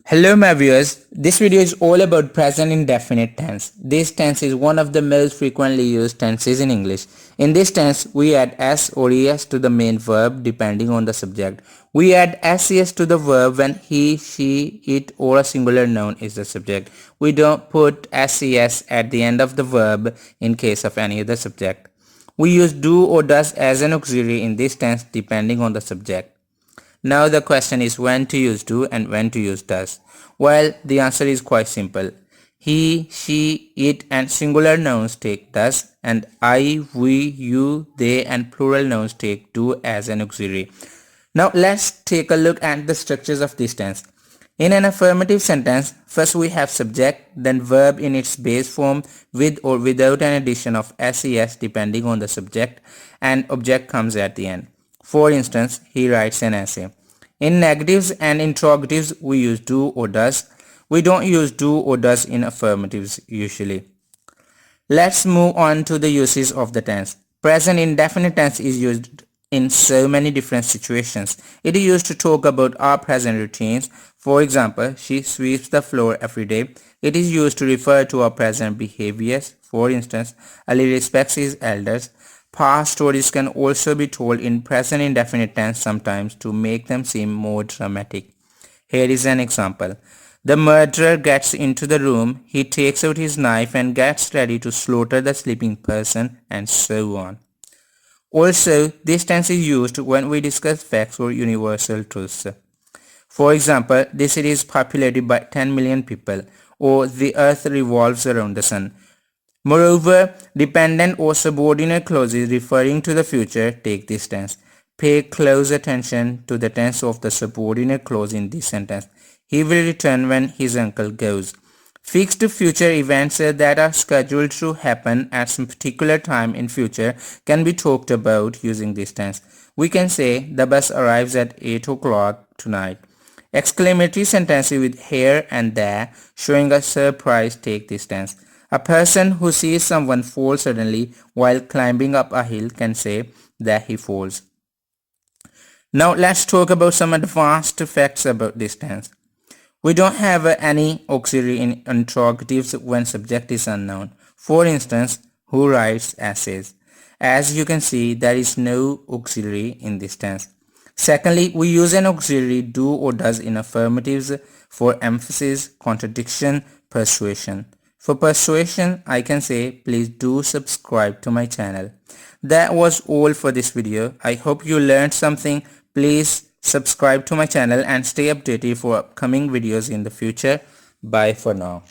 Hello my viewers, this video is all about present indefinite tense. This tense is one of the most frequently used tenses in English. In this tense, we add s or es to the main verb depending on the subject. We add ses to the verb when he, she, it or a singular noun is the subject. We don't put ses at the end of the verb in case of any other subject. We use do or does as an auxiliary in this tense depending on the subject. Now the question is when to use do and when to use does. Well, the answer is quite simple. He, she, it and singular nouns take does, and I, we, you, they and plural nouns take do as an auxiliary. Now let's take a look at the structures of this tense. In an affirmative sentence, first we have subject, then verb in its base form with or without an addition of ses depending on the subject, and object comes at the end. For instance, he writes an essay. In negatives and interrogatives, we use do or does. We don't use do or does in affirmatives usually. Let's move on to the uses of the tense. Present indefinite tense is used in so many different situations. It is used to talk about our present routines. For example, she sweeps the floor every day. It is used to refer to our present behaviors. For instance, Ali respects his elders. Past stories can also be told in present indefinite tense sometimes to make them seem more dramatic. Here is an example. The murderer gets into the room, he takes out his knife and gets ready to slaughter the sleeping person, and so on. Also, this tense is used when we discuss facts or universal truths. For example, this city is populated by 10 million people, or the earth revolves around the sun. Moreover, dependent or subordinate clauses referring to the future take this tense. Pay close attention to the tense of the subordinate clause in this sentence. He will return when his uncle goes. Fixed future events that are scheduled to happen at some particular time in future can be talked about using this tense. We can say the bus arrives at 8 o'clock tonight. Exclamatory sentences with here and there showing a surprise take this tense. A person who sees someone fall suddenly while climbing up a hill can say that he falls. Now let's talk about some advanced facts about this tense. We don't have any auxiliary in interrogatives when subject is unknown. For instance, who writes essays? As you can see, there is no auxiliary in this tense. Secondly, we use an auxiliary do or does in affirmatives for emphasis, contradiction, persuasion. For persuasion, I can say please do subscribe to my channel. That was all for this video. I hope you learned something. Please subscribe to my channel and stay updated for upcoming videos in the future. Bye for now.